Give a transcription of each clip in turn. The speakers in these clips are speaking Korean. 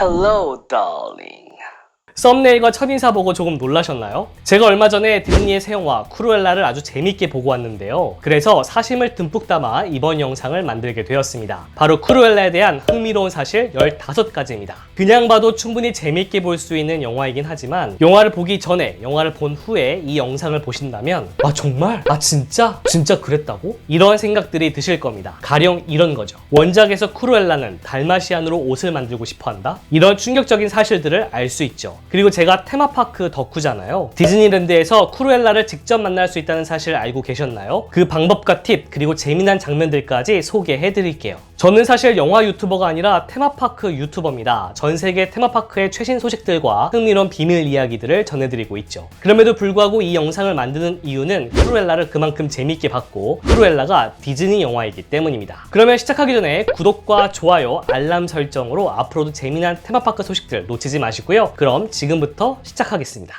Hello, darling. 썸네일과 첫인사 보고 조금 놀라셨나요? 제가 얼마 전에 디즈니의 새 영화 크루엘라를 아주 재밌게 보고 왔는데요. 그래서 사심을 듬뿍 담아 이번 영상을 만들게 되었습니다. 바로 크루엘라에 대한 흥미로운 사실 15가지입니다. 그냥 봐도 충분히 재밌게 볼 수 있는 영화이긴 하지만 영화를 보기 전에, 영화를 본 후에 이 영상을 보신다면 아 정말? 아 진짜? 진짜 그랬다고? 이런 생각들이 드실 겁니다. 가령 이런 거죠. 원작에서 크루엘라는 달마시안으로 옷을 만들고 싶어 한다? 이런 충격적인 사실들을 알 수 있죠. 그리고 제가 테마파크 덕후잖아요. 디즈니랜드에서 크루엘라를 직접 만날 수 있다는 사실 알고 계셨나요? 그 방법과 팁, 그리고 재미난 장면들까지 소개해드릴게요. 저는 사실 영화 유튜버가 아니라 테마파크 유튜버입니다. 전 세계 테마파크의 최신 소식들과 흥미로운 비밀 이야기들을 전해드리고 있죠. 그럼에도 불구하고 이 영상을 만드는 이유는 크루엘라를 그만큼 재밌게 봤고 크루엘라가 디즈니 영화이기 때문입니다. 그러면 시작하기 전에 구독과 좋아요, 알람 설정으로 앞으로도 재미난 테마파크 소식들 놓치지 마시고요. 그럼 지금부터 시작하겠습니다.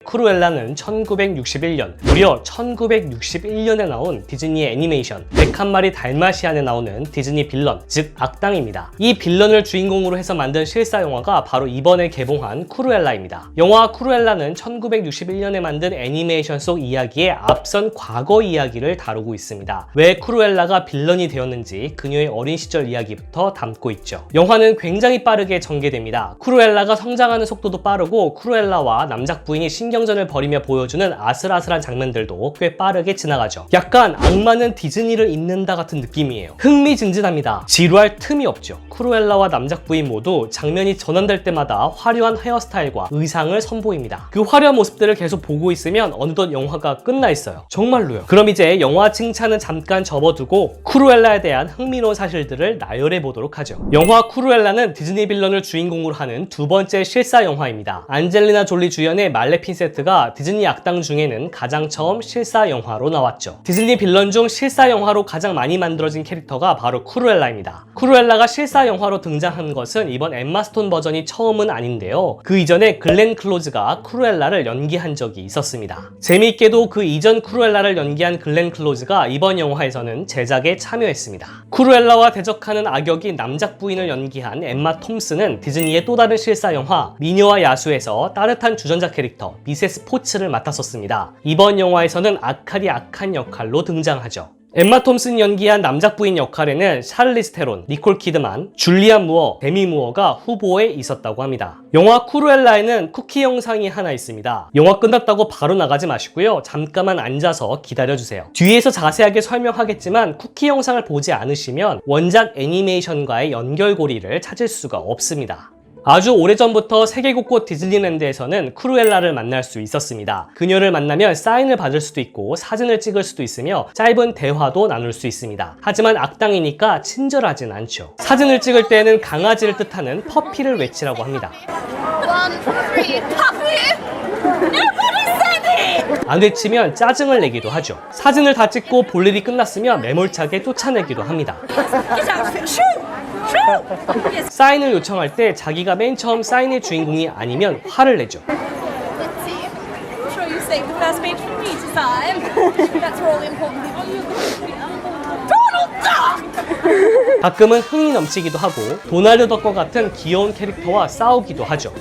크루엘라는 1961년, 무려 1961년에 나온 디즈니의 애니메이션 101마리 달마시안에 나오는 디즈니 빌런, 즉 악당입니다. 이 빌런을 주인공으로 해서 만든 실사 영화가 바로 이번에 개봉한 크루엘라입니다. 영화 크루엘라는 1961년에 만든 애니메이션 속 이야기의 앞선 과거 이야기를 다루고 있습니다. 왜 크루엘라가 빌런이 되었는지 그녀의 어린 시절 이야기부터 담고 있죠. 영화는 굉장히 빠르게 전개됩니다. 크루엘라가 성장하는 속도도 빠르고 크루엘라와 남작 부인이 신경전을 벌이며 보여주는 아슬아슬한 장면들도 꽤 빠르게 지나가죠. 약간 악마는 디즈니를 잇는다 같은 느낌이에요. 흥미진진합니다. 지루할 틈이 없죠. 크루엘라와 남작 부인 모두 장면이 전환될 때마다 화려한 헤어스타일과 의상을 선보입니다. 그 화려한 모습들을 계속 보고 있으면 어느덧 영화가 끝나 있어요. 정말로요. 그럼 이제 영화 칭찬은 잠깐 접어두고 크루엘라에 대한 흥미로운 사실들을 나열해 보도록 하죠. 영화 크루엘라는 디즈니 빌런을 주인공으로 하는 두 번째 실사 영화입니다. 안젤리나 졸리 주연의 말레핀세트가 디즈니 악당 중에는 가장 처음 실사 영화로 나왔죠. 디즈니 빌런 중 실사 영화로 가장 많이 만들어진 캐릭터가 바로 크루엘라입니다. 크루엘라가 실사 영화로 등장한 것은 이번 엠마 스톤 버전이 처음은 아닌데요. 그 이전에 글렌 클로즈가 크루엘라를 연기한 적이 있었습니다. 재미있게도 그 이전 크루엘라를 연기한 글렌 클로즈가 이번 영화에서는 제작에 참여했습니다. 크루엘라와 대적하는 악역인 남작 부인을 연기한 엠마 톰슨은 디즈니의 또 다른 실사 영화 미녀와 야수에서 따뜻한 주전자 캐릭터 미세스 포츠를 맡았었습니다. 이번 영화에서는 악하디 악한 역할로 등장하죠. 엠마 톰슨 연기한 남작 부인 역할에는 샤를리즈 테론, 니콜 키드만, 줄리안 무어, 데미 무어가 후보에 있었다고 합니다. 영화 크루엘라에는 쿠키 영상이 하나 있습니다. 영화 끝났다고 바로 나가지 마시고요. 잠깐만 앉아서 기다려주세요. 뒤에서 자세하게 설명하겠지만 쿠키 영상을 보지 않으시면 원작 애니메이션과의 연결고리를 찾을 수가 없습니다. 아주 오래전부터 세계 곳곳 디즈니랜드에서는 크루엘라를 만날 수 있었습니다. 그녀를 만나면 사인을 받을 수도 있고 사진을 찍을 수도 있으며 짧은 대화도 나눌 수 있습니다. 하지만 악당이니까 친절하진 않죠. 사진을 찍을 때는 강아지를 뜻하는 퍼피를 외치라고 합니다. 안 외치면 짜증을 내기도 하죠. 사진을 다 찍고 볼 일이 끝났으면 매몰차게 쫓아내기도 합니다. 사인을 요청할 때 자기가 맨 처음 사인의 주인공이 아니면 화를 내죠. 가끔은 흥이 넘치기도 하고 도날드 덕과 같은 귀여운 캐릭터와 싸우기도 하죠.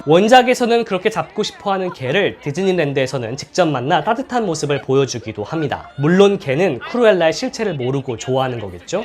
원작에서는 그렇게 잡고 싶어하는 개를 디즈니랜드에서는 직접 만나 따뜻한 모습을 보여주기도 합니다. 물론 개는 크루엘라의 실체를 모르고 좋아하는 거겠죠?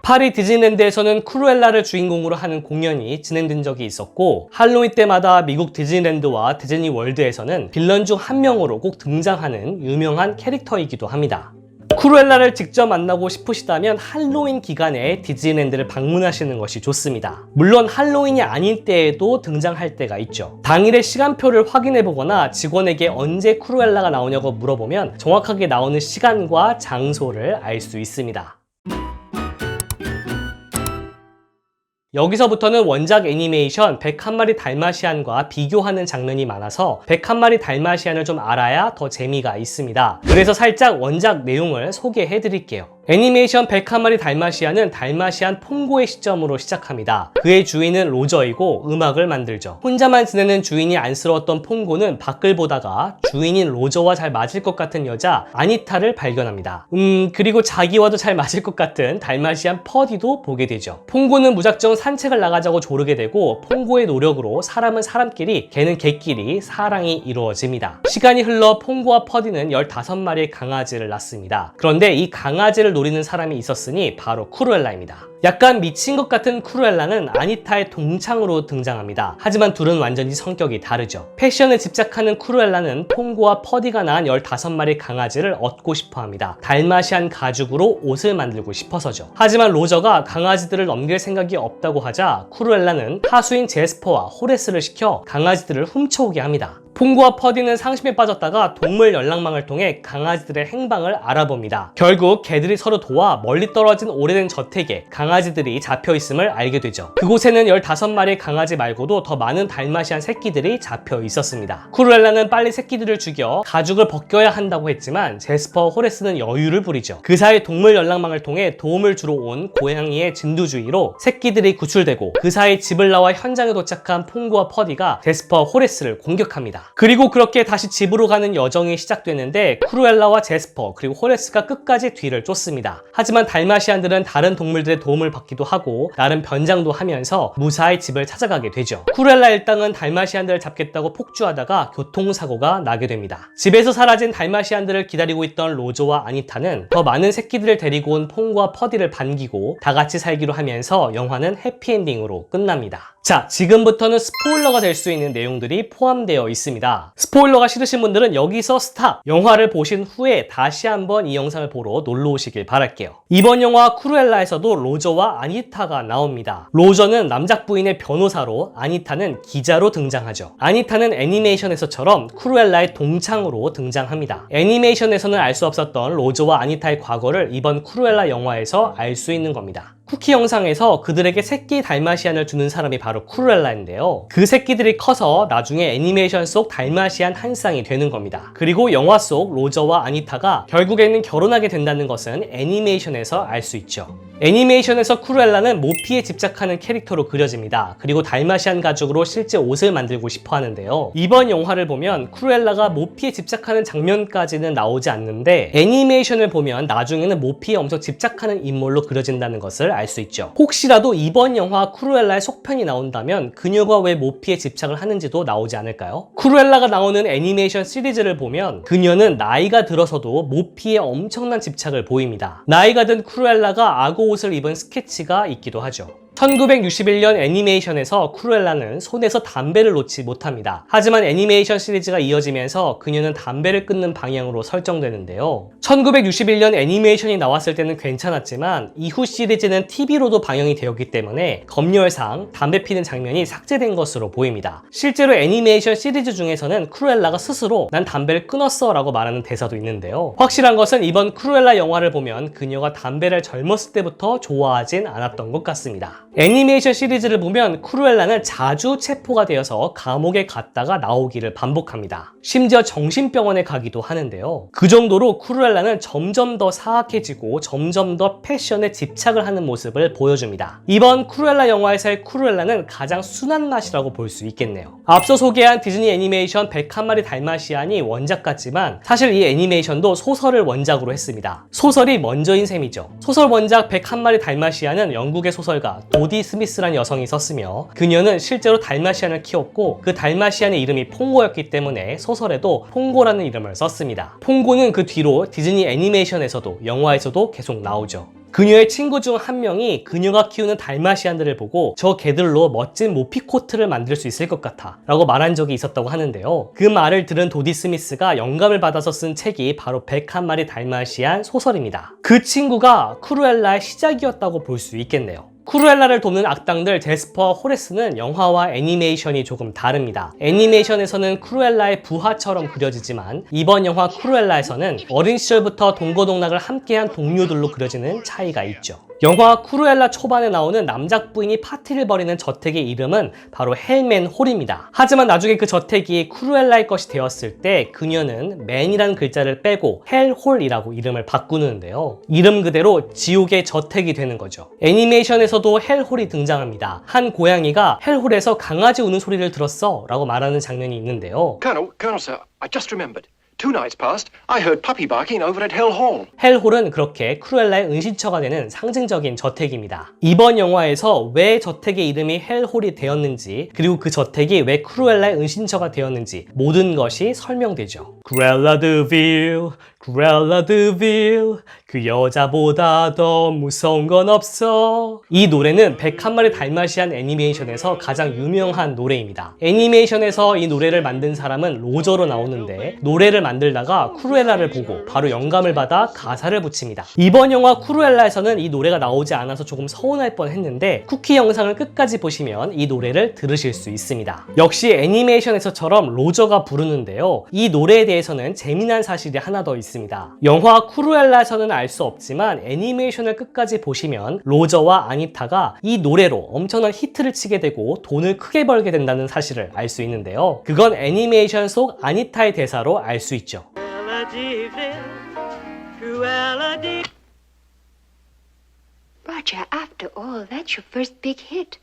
파리 디즈니랜드에서는 크루엘라를 주인공으로 하는 공연이 진행된 적이 있었고 할로윈 때마다 미국 디즈니랜드와 디즈니 월드에서는 빌런 중 한 명으로 꼭 등장하는 유명한 캐릭터이기도 합니다. 크루엘라를 직접 만나고 싶으시다면 할로윈 기간에 디즈니랜드를 방문하시는 것이 좋습니다. 물론 할로윈이 아닌 때에도 등장할 때가 있죠. 당일의 시간표를 확인해보거나 직원에게 언제 크루엘라가 나오냐고 물어보면 정확하게 나오는 시간과 장소를 알 수 있습니다. 여기서부터는 원작 애니메이션 101마리 달마시안과 비교하는 장면이 많아서 101마리 달마시안을 좀 알아야 더 재미가 있습니다. 그래서 살짝 원작 내용을 소개해 드릴게요. 애니메이션 101마리 달마시아는 달마시안 퐁고의 시점으로 시작합니다. 그의 주인은 로저이고 음악을 만들죠. 혼자만 지내는 주인이 안쓰러웠던 퐁고는 밖을 보다가 주인인 로저와 잘 맞을 것 같은 여자 아니타를 발견합니다. 그리고 자기와도 잘 맞을 것 같은 달마시안 퍼디도 보게 되죠. 퐁고는 무작정 산책을 나가자고 조르게 되고 퐁고의 노력으로 사람은 사람끼리 개는 개끼리 사랑이 이루어집니다. 시간이 흘러 퐁고와 퍼디는 15마리의 강아지를 낳습니다. 그런데 이 강아지를 노리는 사람이 있었으니 바로 쿠루엘라입니다. 약간 미친 것 같은 쿠루엘라는 아니타의 동창으로 등장합니다. 하지만 둘은 완전히 성격이 다르죠. 패션에 집착하는 쿠루엘라는 퐁고와 퍼디가 낳은 15마리 강아지를 얻고 싶어 합니다. 달마시안 가죽으로 옷을 만들고 싶어서죠. 하지만 로저가 강아지들을 넘길 생각이 없다고 하자 쿠루엘라는 하수인 제스퍼와 호레스를 시켜 강아지들을 훔쳐오게 합니다. 퐁고와 퍼디는 상심에 빠졌다가 동물 연락망을 통해 강아지들의 행방을 알아봅니다. 결국 개들이 서로 도와 멀리 떨어진 오래된 저택에 강아지들이 잡혀있음을 알게 되죠. 그곳에는 15마리의 강아지 말고도 더 많은 달마시안 새끼들이 잡혀 있었습니다. 쿠루엘라는 빨리 새끼들을 죽여 가죽을 벗겨야 한다고 했지만 제스퍼와 호레스는 여유를 부리죠. 그 사이 동물 연락망을 통해 도움을 주러 온 고양이의 진두주의로 새끼들이 구출되고 그 사이 집을 나와 현장에 도착한 퐁고와 퍼디가 제스퍼와 호레스를 공격합니다. 그리고 그렇게 다시 집으로 가는 여정이 시작되는데 쿠루엘라와 제스퍼 그리고 호레스가 끝까지 뒤를 쫓습니다. 하지만 달마시안들은 다른 동물들의 도움을 받기도 하고 나름 변장도 하면서 무사히 집을 찾아가게 되죠. 쿠루엘라 일당은 달마시안들을 잡겠다고 폭주하다가 교통사고가 나게 됩니다. 집에서 사라진 달마시안들을 기다리고 있던 로저와 아니타는 더 많은 새끼들을 데리고 온 퐁고와 퍼디를 반기고 다 같이 살기로 하면서 영화는 해피엔딩으로 끝납니다. 자, 지금부터는 스포일러가 될 수 있는 내용들이 포함되어 있습니다. 스포일러가 싫으신 분들은 여기서 스탑! 영화를 보신 후에 다시 한번 이 영상을 보러 놀러 오시길 바랄게요. 이번 영화 쿠루엘라에서도 로저와 아니타가 나옵니다. 로저는 남작 부인의 변호사로, 아니타는 기자로 등장하죠. 아니타는 애니메이션에서처럼 쿠루엘라의 동창으로 등장합니다. 애니메이션에서는 알 수 없었던 로저와 아니타의 과거를 이번 쿠루엘라 영화에서 알 수 있는 겁니다. 쿠키 영상에서 그들에게 새끼 달마시안을 주는 사람이 바로 쿠루엘라인데요. 그 새끼들이 커서 나중에 애니메이션 속 달마시안 한 쌍이 되는 겁니다. 그리고 영화 속 로저와 아니타가 결국에는 결혼하게 된다는 것은 애니메이션에서 알 수 있죠. 애니메이션에서 쿠루엘라는 모피에 집착하는 캐릭터로 그려집니다. 그리고 달마시안 가죽으로 실제 옷을 만들고 싶어 하는데요. 이번 영화를 보면 쿠루엘라가 모피에 집착하는 장면까지는 나오지 않는데 애니메이션을 보면 나중에는 모피에 엄청 집착하는 인물로 그려진다는 것을 알 수 있죠. 혹시라도 이번 영화 쿠루엘라의 속편이 나온다면 그녀가 왜 모피에 집착을 하는지도 나오지 않을까요? 쿠루엘라가 나오는 애니메이션 시리즈를 보면 그녀는 나이가 들어서도 모피에 엄청난 집착을 보입니다. 나이가 든 쿠루엘라가 악어 옷을 입은 스케치가 있기도 하죠. 1961년 애니메이션에서 쿠루엘라는 손에서 담배를 놓지 못합니다. 하지만 애니메이션 시리즈가 이어지면서 그녀는 담배를 끊는 방향으로 설정되는데요. 1961년 애니메이션이 나왔을 때는 괜찮았지만 이후 시리즈는 TV로도 방영이 되었기 때문에 검열상 담배 피는 장면이 삭제된 것으로 보입니다. 실제로 애니메이션 시리즈 중에서는 쿠루엘라가 스스로 난 담배를 끊었어 라고 말하는 대사도 있는데요. 확실한 것은 이번 쿠루엘라 영화를 보면 그녀가 담배를 젊었을 때부터 좋아하진 않았던 것 같습니다. 애니메이션 시리즈를 보면 쿠루엘라는 자주 체포가 되어서 감옥에 갔다가 나오기를 반복합니다. 심지어 정신병원에 가기도 하는데요. 그 정도로 쿠루엘라는 점점 더 사악해지고 점점 더 패션에 집착을 하는 모습을 보여줍니다. 이번 쿠루엘라 영화에서의 쿠루엘라는 가장 순한 맛이라고 볼 수 있겠네요. 앞서 소개한 디즈니 애니메이션 101마리 달마시안이 원작 같지만 사실 이 애니메이션도 소설을 원작으로 했습니다. 소설이 먼저인 셈이죠. 소설 원작 101마리 달마시안은 영국의 소설가 도디 스미스라는 여성이 썼으며 그녀는 실제로 달마시안을 키웠고 그 달마시안의 이름이 퐁고였기 때문에 소설에도 퐁고라는 이름을 썼습니다. 퐁고는 그 뒤로 디즈니 애니메이션에서도 영화에서도 계속 나오죠. 그녀의 친구 중 한 명이 그녀가 키우는 달마시안들을 보고 저 개들로 멋진 모피 코트를 만들 수 있을 것 같아 라고 말한 적이 있었다고 하는데요. 그 말을 들은 도디 스미스가 영감을 받아서 쓴 책이 바로 101마리 달마시안 소설입니다. 그 친구가 쿠루엘라의 시작이었다고 볼 수 있겠네요. 쿠루엘라를 돕는 악당들 제스퍼와 호레스는 영화와 애니메이션이 조금 다릅니다. 애니메이션에서는 쿠루엘라의 부하처럼 그려지지만 이번 영화 쿠루엘라에서는 어린 시절부터 동거동락을 함께한 동료들로 그려지는 차이가 있죠. 영화 크루엘라 초반에 나오는 남작 부인이 파티를 벌이는 저택의 이름은 바로 헬맨 홀입니다. 하지만 나중에 그 저택이 크루엘라의 것이 되었을 때 그녀는 맨이라는 글자를 빼고 헬홀이라고 이름을 바꾸는데요. 이름 그대로 지옥의 저택이 되는 거죠. 애니메이션에서도 헬홀이 등장합니다. 한 고양이가 헬홀에서 강아지 우는 소리를 들었어 라고 말하는 장면이 있는데요. Colonel, sir, I just remembered. 2 nights past, I heard puppy barking over at Hell Hall. 헬홀은 그렇게 크루엘라의 은신처가 되는 상징적인 저택입니다. 이번 영화에서 왜 저택의 이름이 헬홀이 되었는지, 그리고 그 저택이 왜 크루엘라의 은신처가 되었는지 모든 것이 설명되죠. 크루엘라 드빌, 크루엘라 드빌, 그 여자보다 더 무서운 건 없어. 이 노래는 101마리 달마시안 애니메이션에서 가장 유명한 노래입니다. 애니메이션에서 이 노래를 만든 사람은 로저로 나오는데, 노래를 만들다가 크루엘라를 보고 바로 영감을 받아 가사를 붙입니다. 이번 영화 크루엘라에서는 이 노래가 나오지 않아서 조금 서운할 뻔했는데 쿠키 영상을 끝까지 보시면 이 노래를 들으실 수 있습니다. 역시 애니메이션에서처럼 로저가 부르는데요. 이 노래에 대해서는 재미난 사실이 하나 더 있습니다. 영화 크루엘라에서는 알 수 없지만 애니메이션을 끝까지 보시면 로저와 아니타가 이 노래로 엄청난 히트를 치게 되고 돈을 크게 벌게 된다는 사실을 알 수 있는데요. 그건 애니메이션 속 아니타의 대사로 알 수 있죠. Roger, after all, that's your first big hit.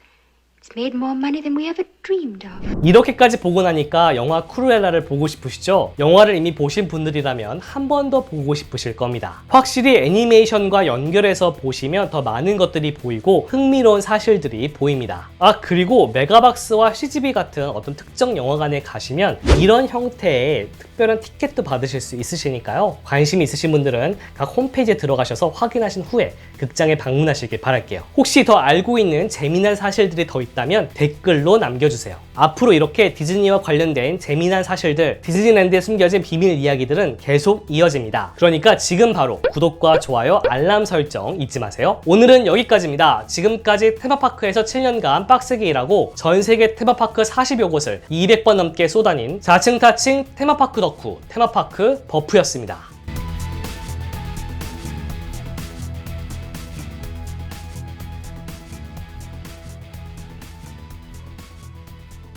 It's made more money than we ever dreamed of. 이렇게까지 보고 나니까 영화 크루엘라를 보고 싶으시죠? 영화를 이미 보신 분들이라면 한 번 더 보고 싶으실 겁니다. 확실히 애니메이션과 연결해서 보시면 더 많은 것들이 보이고 흥미로운 사실들이 보입니다. 아, 그리고 메가박스와 CGV 같은 어떤 특정 영화관에 가시면 이런 형태의 특별한 티켓도 받으실 수 있으시니까요. 관심 있으신 분들은 각 홈페이지에 들어가셔서 확인하신 후에 극장에 방문하시길 바랄게요. 혹시 더 알고 있는 재미난 사실들이 더 있다면 댓글로 남겨주세요. 앞으로 이렇게 디즈니와 관련된 재미난 사실들, 디즈니랜드에 숨겨진 비밀 이야기들은 계속 이어집니다. 그러니까 지금 바로 구독과 좋아요, 알람 설정 잊지 마세요. 오늘은 여기까지입니다. 지금까지 테마파크에서 7년간 빡세게 일하고 전 세계 테마파크 40여 곳을 200번 넘게 쏘다닌 자칭 타칭 테마파크 덕후 테마파크 버프였습니다.